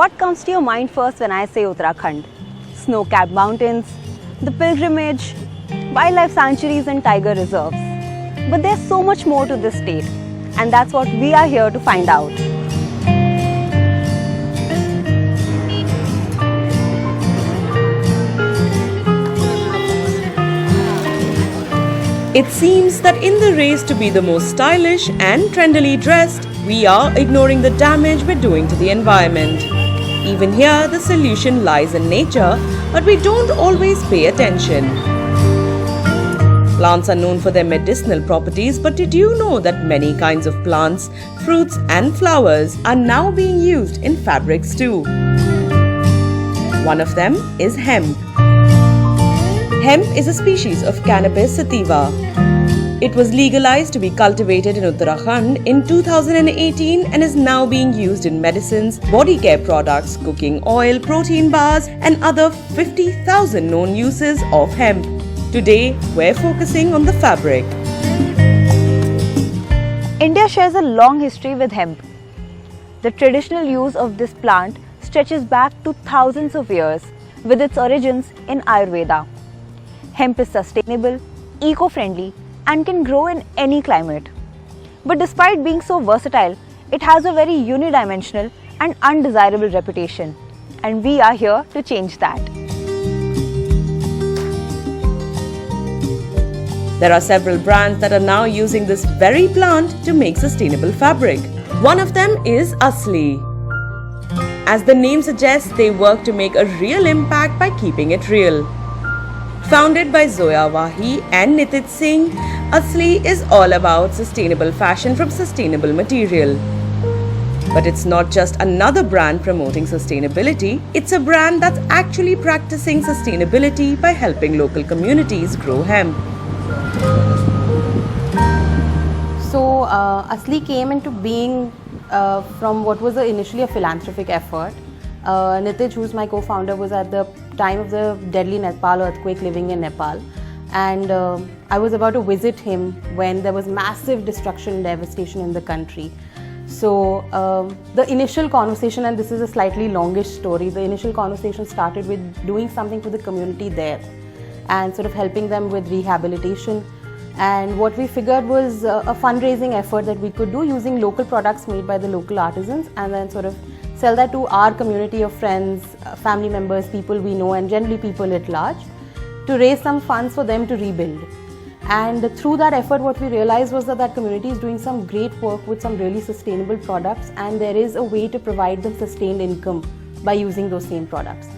What comes to your mind first when I say Uttarakhand? Snow-capped mountains, the pilgrimage, wildlife sanctuaries and tiger reserves. But there's so much more to this state, and that's what we are here to find out. It seems that in the race to be the most stylish and trendily dressed, we are ignoring the damage we're doing to the environment. Even here, the solution lies in nature, but we don't always pay attention. Plants are known for their medicinal properties, but did you know that many kinds of plants, fruits and flowers are now being used in fabrics too? One of them is hemp. Hemp is a species of cannabis sativa. It was legalized to be cultivated in Uttarakhand in 2018 and is now being used in medicines, body care products, cooking oil, protein bars and other 50,000 known uses of hemp. Today, we're focusing on the fabric. India shares a long history with hemp. The traditional use of this plant stretches back to thousands of years, with its origins in Ayurveda. Hemp is sustainable, eco-friendly and can grow in any climate. But despite being so versatile, it has a very unidimensional and undesirable reputation, and we are here to change that. There are several brands that are now using this very plant to make sustainable fabric. One of them is Asli. As the name suggests, they work to make a real impact by keeping it real. Founded by Zoya Wahi and Nitit Singh, Asli is all about sustainable fashion from sustainable material. But it's not just another brand promoting sustainability, it's a brand that's actually practicing sustainability by helping local communities grow hemp. So Asli came into being from what was initially a philanthropic effort. Nitij, who's my co-founder, was at the time of the deadly Nepal earthquake living in Nepal, and I was about to visit him when there was massive destruction and devastation in the country. So the initial conversation, and this is a slightly longish story, the initial conversation started with doing something for the community there and sort of helping them with rehabilitation. And what we figured was a fundraising effort that we could do using local products made by the local artisans, and then sort of sell that to our community of friends, family members, people we know, and generally people at large, to raise some funds for them to rebuild. And through that effort, what we realized was that that community is doing some great work with some really sustainable products, and there is a way to provide them sustained income by using those same products.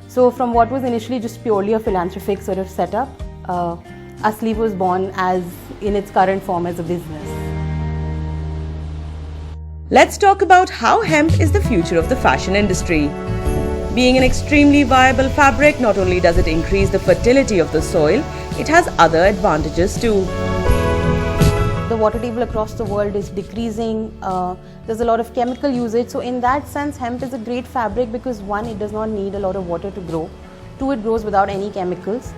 So from what was initially just purely a philanthropic sort of setup, Asli was born as in its current form as a business. Let's talk about how hemp is the future of the fashion industry. Being an extremely viable fabric, not only does it increase the fertility of the soil, it has other advantages too. The water table across the world is decreasing, there's a lot of chemical usage, so in that sense hemp is a great fabric because one, it does not need a lot of water to grow, two, it grows without any chemicals.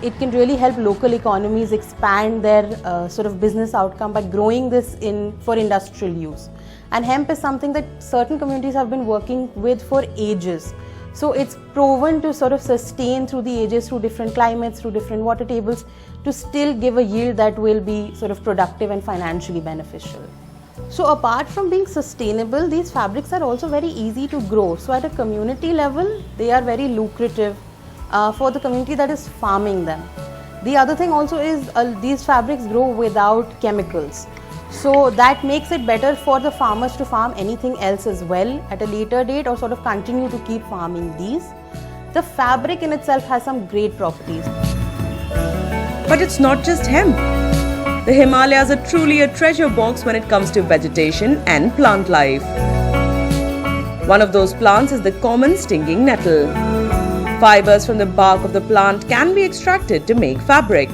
It can really help local economies expand their sort of business outcome by growing this for industrial use. And hemp is something that certain communities have been working with for ages. So it's proven to sort of sustain through the ages, through different climates, through different water tables, to still give a yield that will be sort of productive and financially beneficial. So apart from being sustainable, these fabrics are also very easy to grow. So at a community level, they are very lucrative for the community that is farming them. The other thing also is these fabrics grow without chemicals. So that makes it better for the farmers to farm anything else as well at a later date, or sort of continue to keep farming these. The fabric in itself has some great properties. But it's not just hemp. The Himalayas are truly a treasure box when it comes to vegetation and plant life. One of those plants is the common stinging nettle. Fibers from the bark of the plant can be extracted to make fabric.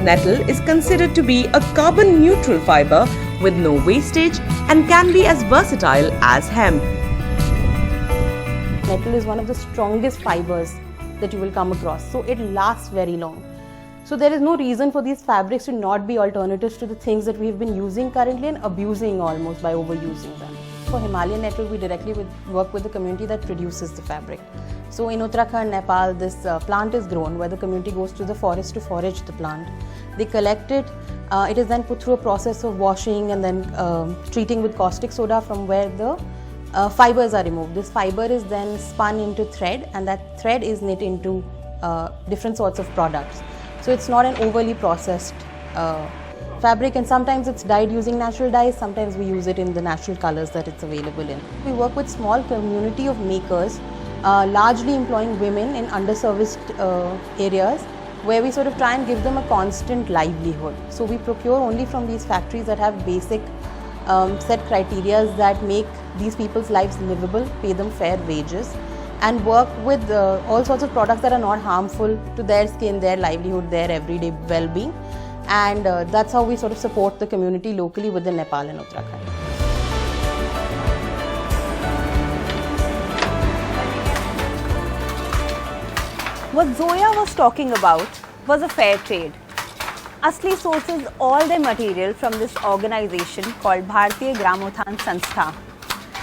Nettle is considered to be a carbon-neutral fiber with no wastage and can be as versatile as hemp. Nettle is one of the strongest fibers that you will come across, so it lasts very long. So there is no reason for these fabrics to not be alternatives to the things that we've been using currently and abusing almost by overusing them. for Himalayan nettle, we directly work with the community that produces the fabric. So in Uttarakhand, Nepal, this plant is grown where the community goes to the forest to forage the plant. They collect it. It is then put through a process of washing and then treating with caustic soda, from where the fibers are removed. This fiber is then spun into thread, and that thread is knit into different sorts of products. So it's not an overly processed fabric, and sometimes it's dyed using natural dyes, sometimes we use it in the natural colors that it's available in. We work with small community of makers, largely employing women in underserviced areas, where we sort of try and give them a constant livelihood. So we procure only from these factories that have basic set criteria that make these people's lives livable, pay them fair wages, and work with all sorts of products that are not harmful to their skin, their livelihood, their everyday well-being. And that's how we sort of support the community locally within Nepal and Uttarakhand. What Zoya was talking about was a fair trade. Asli sources all their material from this organization called Bharatiya Gramothan Sanstha.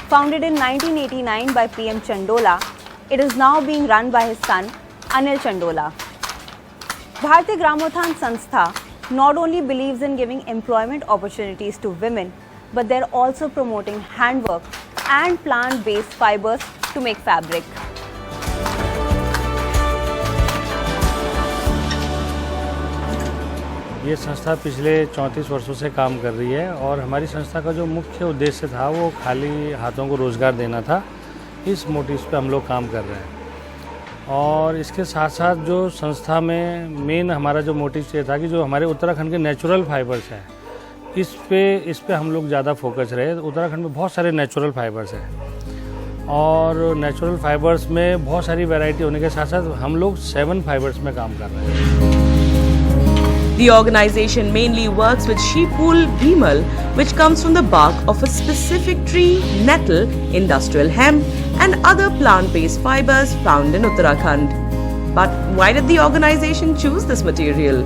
Founded in 1989 by PM Chandola, it is now being run by his son Anil Chandola. Bharatiya Gramothan Sanstha not only believes in giving employment opportunities to women, but they're also promoting handwork and plant-based fibers to make fabric. ये संस्था पिछले 34 वर्षों से काम कर रही है और हमारी संस्था का जो मुख्य उद्देश्य था वो खाली हाथों को रोज़गार देना था। इस मोटिव पे हम लोग काम कर रहे हैं और इसके साथ साथ जो संस्था में मेन हमारा जो मोटिव ये था कि जो हमारे उत्तराखंड के नेचुरल फाइबर्स हैं इस पे हम लोग ज़्यादा फोकस रहे। उत्तराखंड में बहुत सारे नेचुरल फाइबर्स हैं और नेचुरल फाइबर्स में बहुत सारी वैरायटी होने के साथ साथ हम लोग 7 फाइबर्स में काम कर रहे हैं। The organization mainly works with sheep wool bimal, which comes from the bark of a specific tree, nettle, industrial hemp, and other plant-based fibers found in Uttarakhand. But why did the organization choose this material?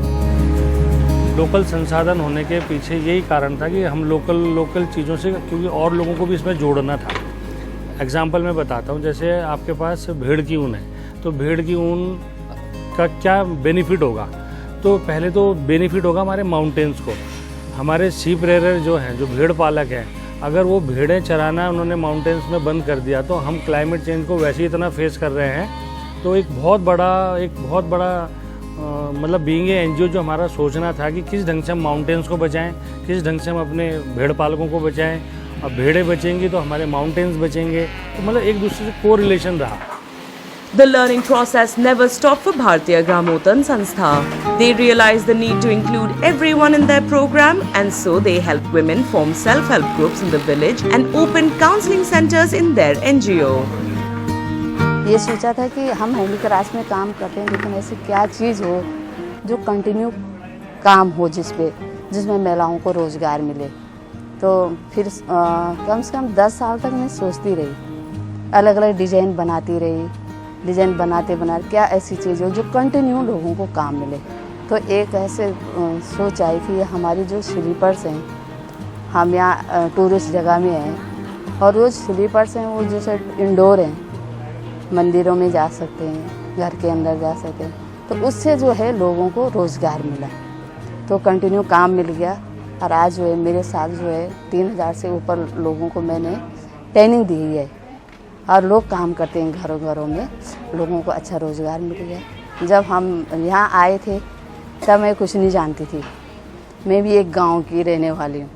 Local संसाधन होने के पीछे यही कारण था कि हम local चीज़ों से, क्योंकि और लोगों को भी इसमें जोड़ना था। एग्जाम्पल मैं बताता हूँ, जैसे आपके पास भेड़ की ऊन है तो भेड़ की ऊन का क्या बेनिफिट होगा। तो पहले तो बेनिफिट होगा हमारे माउंटेन्स को। हमारे सीप रेयर जो हैं, जो भेड़ पालक हैं, अगर वो भेड़ें चराना उन्होंने माउंटेन्स में बंद कर दिया तो हम क्लाइमेट चेंज को वैसे ही इतना फेस कर रहे हैं। तो एक बहुत बड़ा मतलब बीइंग एनजीओ जो हमारा सोचना था कि किस ढंग से हम माउंटेन्स को बचाएं, किस ढंग से हम अपने भेड़ पालकों को बचाएं। अब भेड़ें बचेंगी तो हमारे माउंटेन्स बचेंगे। तो मतलब एक दूसरे से को रिलेशन रहा। The learning process never stopped for Bharatiya Gramothan Sanstha. They realized the need to include everyone in their program, and so they helped women form self-help groups in the village and opened counseling centers in their NGO. ये सोचा था कि हम handicraft में काम करते हैं, लेकिन ऐसी क्या चीज़ हो जो कंटिन्यू काम हो, जिसमें महिलाओं को रोज़गार मिले। तो फिर कम से कम 10 साल तक मैं सोचती रही, अलग अलग डिज़ाइन बनाती रही। डिज़ाइन बनाते क्या ऐसी चीज़ हो जो कंटिन्यू लोगों को काम मिले। तो एक ऐसे सोच आई कि हमारी जो स्लीपर्स हैं, हम यहाँ टूरिस्ट जगह में हैं और वो स्लीपर्स हैं वो जैसे इंडोर हैं, मंदिरों में जा सकते हैं, घर के अंदर जा सकते हैं। तो उससे जो है लोगों को रोज़गार मिला, तो कंटिन्यू काम मिल गया। और आज जो है मेरे साथ जो है 3000 से ऊपर लोगों को मैंने ट्रेनिंग दी है और लोग काम करते हैं घरों घरों में, लोगों को अच्छा रोज़गार मिल गया। जब हम यहाँ आए थे तब मैं कुछ नहीं जानती थी। मैं भी एक गांव की रहने वाली हूँ,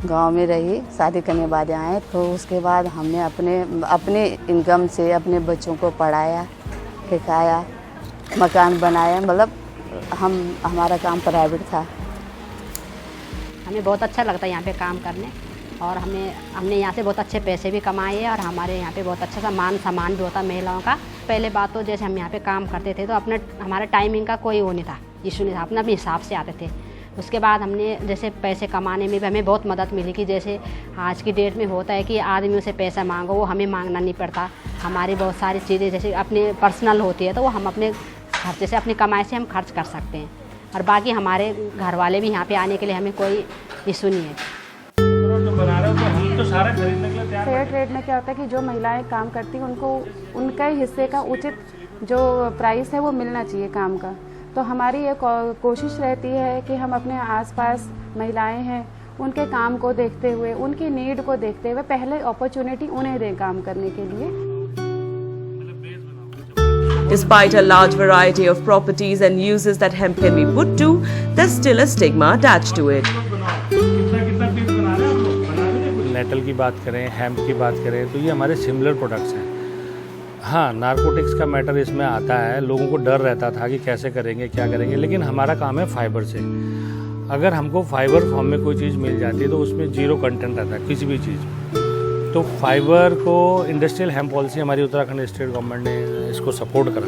गांव में रही, शादी करने बाद आए। तो उसके बाद हमने अपने इनकम से अपने बच्चों को पढ़ाया लिखाया, मकान बनाया। मतलब हमारा काम प्राइवेट था। हमें बहुत अच्छा लगता है यहाँ पे काम करने, और हमने यहाँ से बहुत अच्छे पैसे भी कमाए हैं और हमारे यहाँ पे बहुत अच्छा सा मान सम्मान भी होता है महिलाओं का। पहले बात तो जैसे हम यहाँ पे काम करते थे तो हमारा टाइमिंग का कोई वो नहीं था, इशू नहीं था, अपने हिसाब से आते थे। उसके बाद हमने जैसे पैसे कमाने में भी हमें बहुत मदद मिली कि जैसे आज की डेट में होता है कि आदमियों से पैसा मांगो, वो हमें मांगना नहीं पड़ता। हमारी बहुत सारी चीज़ें जैसे अपने पर्सनल होती है तो वो हम अपने खर्चे से, अपनी कमाई से हम खर्च कर सकते हैं। और बाकी हमारे घर वाले भी यहाँ पे आने के लिए हमें कोई इशू नहीं है। बना रहे हो तो हम तो सारा खरीदने के लिए फेयर ट्रेड में क्या होता है कि जो महिलाएं काम करती हैं उनको उनका ही हिस्से का उचित जो प्राइस है वो मिलना चाहिए काम का। तो हमारी ये कोशिश रहती है कि हम अपने आसपास महिलाएं हैं उनके काम को देखते हुए, उनकी नीड को देखते हुए पहले अपॉर्चुनिटी उन्हें दें काम करने के लिए। Despite a large variety of properties and uses that hemp can be put to, there's still a stigma attached to it. नेटल की बात करें, हेम्प की बात करें तो ये हमारे सिमिलर प्रोडक्ट्स हैं। हाँ, नारकोटिक्स का मैटर इसमें आता है, लोगों को डर रहता था कि कैसे करेंगे, क्या करेंगे, लेकिन हमारा काम है फाइबर से। अगर हमको फाइबर फॉर्म में कोई चीज़ मिल जाती है तो उसमें जीरो कंटेंट रहता है किसी भी चीज़। तो फाइबर को इंडस्ट्रियल हेम्प पॉलिसी हमारी उत्तराखंड स्टेट गवर्नमेंट ने इसको सपोर्ट करा,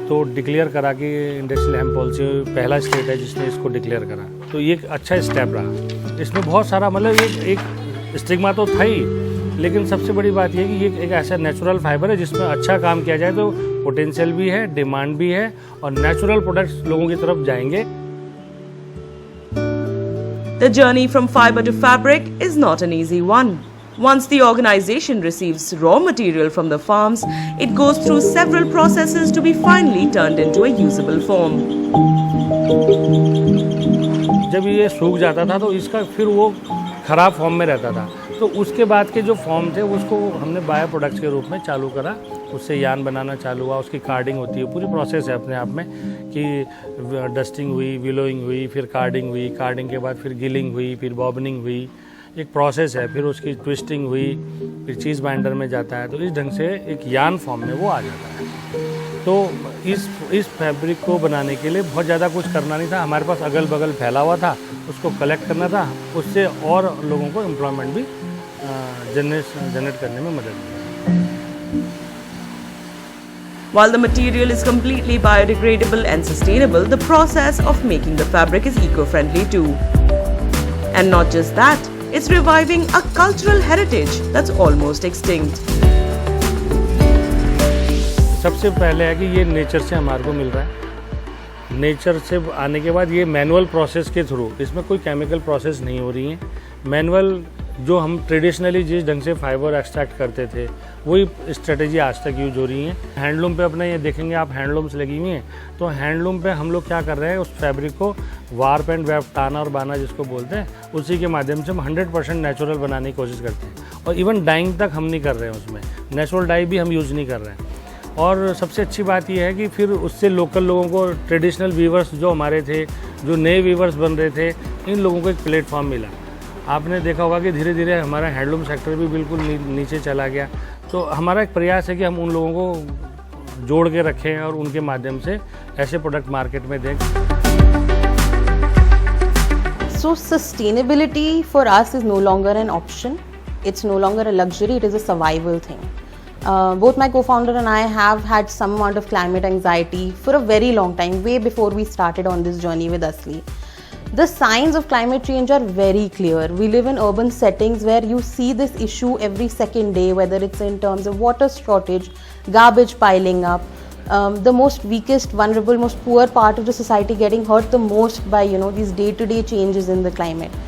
तो डिक्लेयर करा कि इंडस्ट्रियल हेम्प पॉलिसी पहला स्टेट है जिसने इसको डिक्लेयर करा। तो ये एक अच्छा स्टेप रहा। इसमें बहुत सारा मतलब एक स्टिग्मा तो था ही, लेकिन सबसे बड़ी बात यह कि ये एक ऐसा नेचुरल फाइबर है जिसमें अच्छा काम किया जाए तो पोटेंशियल भी है, डिमांड भी है और नेचुरल प्रोडक्ट्स लोगों की तरफ जाएंगे। The journey from fiber to fabric is not an easy one. Once the organization receives raw material from the farms, it goes through several processes to be finally turned into a usable form. जब ये सूख जाता था तो इसका फिर वो ख़राब फॉर्म में रहता था, तो उसके बाद के जो फॉर्म थे उसको हमने बायो प्रोडक्ट्स के रूप में चालू करा। उससे यान बनाना चालू हुआ, उसकी कार्डिंग होती है, पूरी प्रोसेस है अपने आप में कि डस्टिंग हुई, विलोइंग हुई, फिर कार्डिंग हुई, कार्डिंग के बाद फिर गिलिंग हुई, फिर बॉबनिंग हुई, एक प्रोसेस है, फिर उसकी ट्विस्टिंग हुई, फिर चीज़ बाइंडर में जाता है, तो इस ढंग से एक यान फॉर्म में वो आ जाता है। तो इस फैब्रिक को बनाने के लिए बहुत ज़्यादा कुछ करना नहीं था, हमारे पास अगल बगल फैला हुआ था, उसको कलेक्ट करना था, उससे और लोगों को एम्प्लॉयमेंट भी जनरेट करने में मदद मिली। While the material is completely biodegradable and sustainable, the process of making the fabric is eco-friendly too. And not just that, it's reviving a cultural heritage that's almost extinct. सबसे पहले है कि ये nature से हमारे को मिल रहा है। नेचर से आने के बाद ये मैनुअल प्रोसेस के थ्रू, इसमें कोई केमिकल प्रोसेस नहीं हो रही है। मैनुअल जो हम ट्रेडिशनली जिस ढंग से फाइबर एक्सट्रैक्ट करते थे वही स्ट्रेटेजी आज तक यूज हो रही है। हैंडलूम पे अपने ये देखेंगे आप, हैंडलूम्स लगी हुई हैं, तो हैंडलूम पे हम लोग क्या कर रहे हैं, उस फैब्रिक को वार्प एंड वेफ्ट, ताना और बाना जिसको बोलते हैं, उसी के माध्यम से हम 100% नेचुरल बनाने की कोशिश करते हैं। और इवन डाइंग तक हम नहीं कर रहे हैं, उसमें नेचुरल डाई भी हम यूज़ नहीं कर रहे हैं। और सबसे अच्छी बात यह है कि फिर उससे लोकल लोगों को, ट्रेडिशनल वीवर्स जो हमारे थे, जो नए वीवर्स बन रहे थे, इन लोगों को एक प्लेटफॉर्म मिला। आपने देखा होगा कि धीरे धीरे हमारा हैंडलूम सेक्टर भी बिल्कुल नीचे चला गया। तो हमारा एक प्रयास है कि हम उन लोगों को जोड़ के रखें और उनके माध्यम से ऐसे प्रोडक्ट मार्केट में दें। So sustainability for us is no longer an option. It's no longer a luxury. It is a survival thing. Both my co-founder and I have had some amount of climate anxiety for a very long time, way before we started on this journey with Asli. The signs of climate change are very clear. We live in urban settings where you see this issue every second day, whether it's in terms of water shortage, garbage piling up, the most weakest, vulnerable, most poor part of the society getting hurt the most by these day-to-day changes in the climate.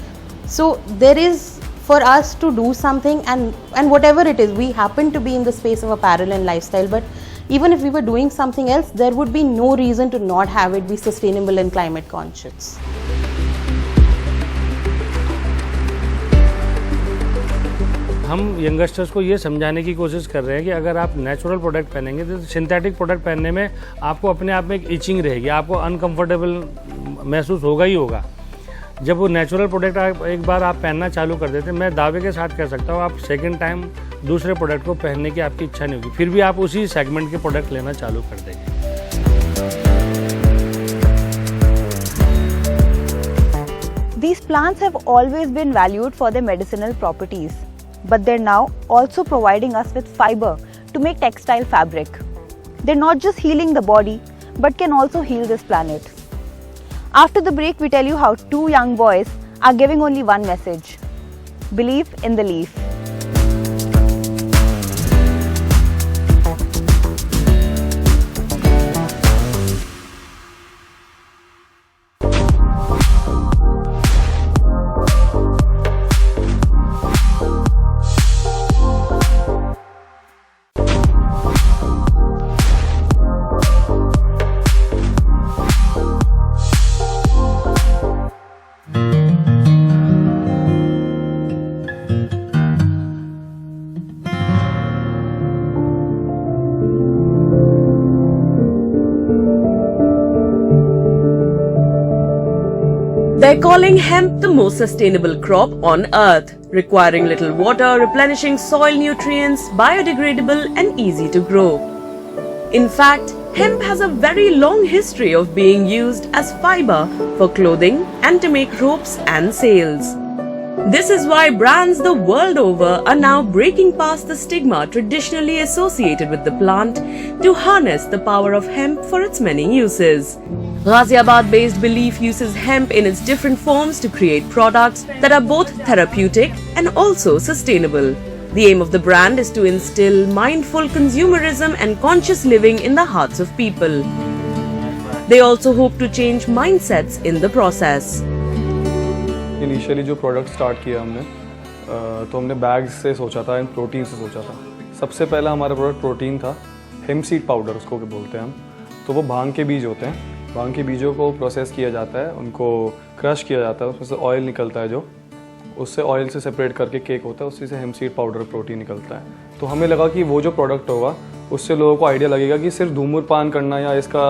So there is for us to do something, and whatever it is, we happen to be in the space of apparel and lifestyle, but even if we were doing something else, there would be no reason to not have it be sustainable and climate conscious. हम youngsters को ये समझाने की कोशिश कर रहे हैं कि अगर आप नेचुरल प्रोडक्ट पहनेंगे तो सिंथेटिक प्रोडक्ट पहनने में आपको अपने आप में एक इचिंग रहेगी, आपको अनकंफर्टेबल महसूस होगा ही होगा। जब वो नेचुरल प्रोडक्ट आप एक बार आप पहनना चालू कर देते हैं, मैं दावे के साथ कह सकता हूँ आप सेकंड टाइम दूसरे प्रोडक्ट को पहनने की आपकी इच्छा नहीं होगी, फिर भी आप उसी सेगमेंट के प्रोडक्ट लेना चालू कर देंगे। These plants have always been valued for their medicinal properties, but they're now also providing us with fiber to make textile fabric. They're not just healing the body, but can also heal this planet. After the break, we tell you how two young boys are giving only one message: believe in the leaf. They're calling hemp the most sustainable crop on earth, requiring little water, replenishing soil nutrients, biodegradable and easy to grow. In fact, hemp has a very long history of being used as fiber for clothing and to make ropes and sails. This is why brands the world over are now breaking past the stigma traditionally associated with the plant to harness the power of hemp for its many uses. Ghaziabad-based Belief uses hemp in its different forms to create products that are both therapeutic and also sustainable. The aim of the brand is to instill mindful consumerism and conscious living in the hearts of people. They also hope to change mindsets in the process. Initially जो product start किया हमने तो हमने bags से सोचा था and protein से सोचा था। सबसे पहला हमारा प्रोडक्ट प्रोटीन था, हेम्प सीड पाउडर उसको बोलते हैं हम। तो वो भांग के बीज होते हैं, भांग के बीजों को प्रोसेस किया जाता है, उनको क्रश किया जाता है, उसमें से ऑयल निकलता है, जो उससे ऑयल से सेपरेट करके केक होता है, उसी से हेम्प सीड पाउडर प्रोटीन निकलता है। तो हमें लगा कि वो जो प्रोडक्ट होगा उससे लोगों को आइडिया लगेगा कि सिर्फ धूम्रपान करना या इसका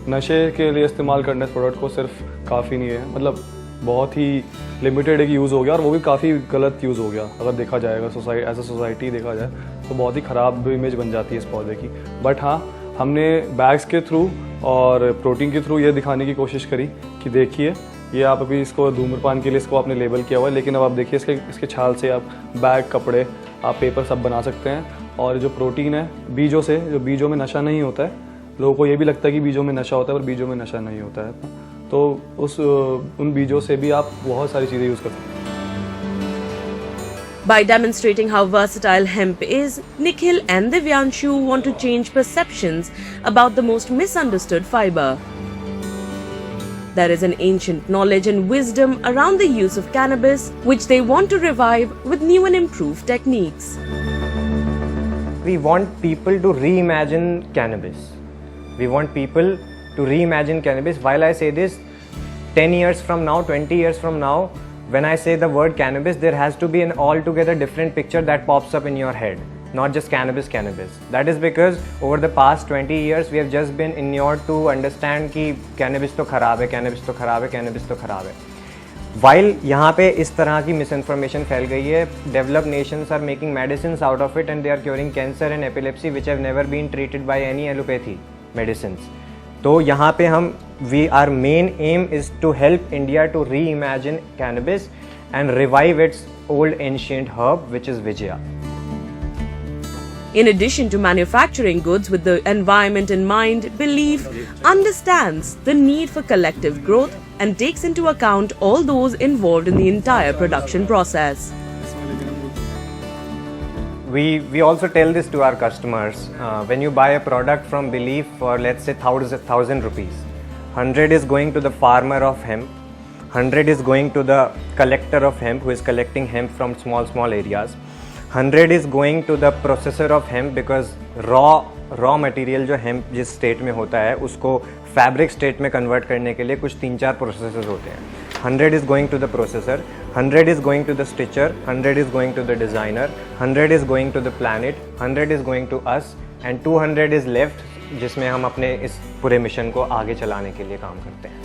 नशे के लिए इस्तेमाल करना इस प्रोडक्ट को सिर्फ काफ़ी नहीं है, मतलब बहुत ही लिमिटेड एक यूज़ हो गया और वो भी काफ़ी गलत यूज़ हो गया। अगर देखा जाएगा एज अ सोसाइटी देखा जाए तो बहुत ही ख़राब इमेज बन जाती है इस पौधे की। बट हाँ, हमने बैग्स के थ्रू और प्रोटीन के थ्रू ये दिखाने की कोशिश करी कि देखिए ये आप अभी इसको धूम्रपान के लिए इसको आपने लेबल किया हुआ है, लेकिन अब आप देखिए इसके छाल से आप बैग, कपड़े, आप पेपर सब बना सकते हैं। और जो प्रोटीन है बीजों से, जो बीजों में नशा नहीं होता है, लोगों को ये भी लगता है कि बीजों में नशा होता है पर बीजों में नशा नहीं होता है, तो उन बीजों से भी आप बहुत सारी चीज़ें यूज़ कर सकते हैं। By demonstrating how versatile hemp is, Nikhil and Divyanshu want to change perceptions about the most misunderstood fiber. There is an ancient knowledge and wisdom around the use of cannabis, which they want to revive with new and improved techniques. We want people to reimagine cannabis. We want people to reimagine cannabis. While I say this, 10 years from now, 20 years from now, when I say the word cannabis, there has to be an altogether different picture that pops up in your head. Not just cannabis. That is because over the past 20 years, we have just been inured to understand कि cannabis तो खराब है, cannabis तो खराब है, cannabis तो खराब है. While यहाँ पे इस तरह की misinformation फैल गई है, developed nations are making medicines out of it and they are curing cancer and epilepsy which have never been treated by any allopathy medicines. तो यहाँ पे हम our main aim is to help India to reimagine cannabis and revive its old ancient herb which is Vijaya. In addition to manufacturing goods with the environment in mind, Belief understands the need for collective growth and takes into account all those involved in the entire production process. We also tell this to our customers. When you buy a product from Belief for let's say 1,000 rupees, 100 is going to the farmer of hemp, 100 is going to the collector of hemp who is collecting hemp from small areas, 100 is going to the processor of hemp because raw material जो hemp जिस state में होता है उसको fabric state में convert करने के लिए कुछ 3-4 processes होते हैं. 100 is going to the processor, 100 is going to the stitcher, 100 is going to the designer, 100 is going to the planet, 100 is going to us and 200 is left जिसमें हम अपने इस पूरे मिशन को आगे चलाने के लिए काम करते हैं.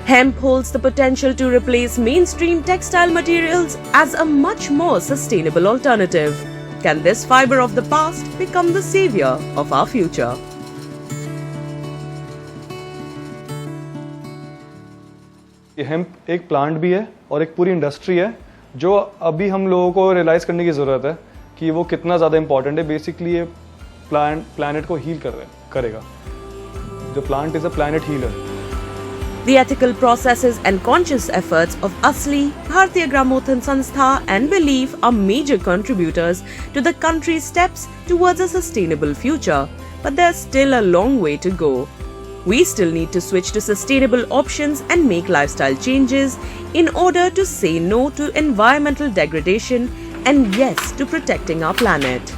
Hemp holds the potential to replace mainstream textile materials as a much more sustainable alternative. Can this fiber of the past become the savior of our future? ये हेम्प एक प्लांट भी है और एक पूरी इंडस्ट्री है जो अभी हम लोगों को रियलाइज़ करने की ज़रूरत है कि वो कितना ज़्यादा इम्पॉर्टेंट है. बेसिकली ये प्लानट को हील करेगा. जो plant is a planet healer. The ethical processes and conscious efforts of Asli, Bharatiya Gramothan Sanstha and Belief are major contributors to the country's steps towards a sustainable future. But there's still a long way to go. We still need to switch to sustainable options and make lifestyle changes in order to say no to environmental degradation and yes to protecting our planet.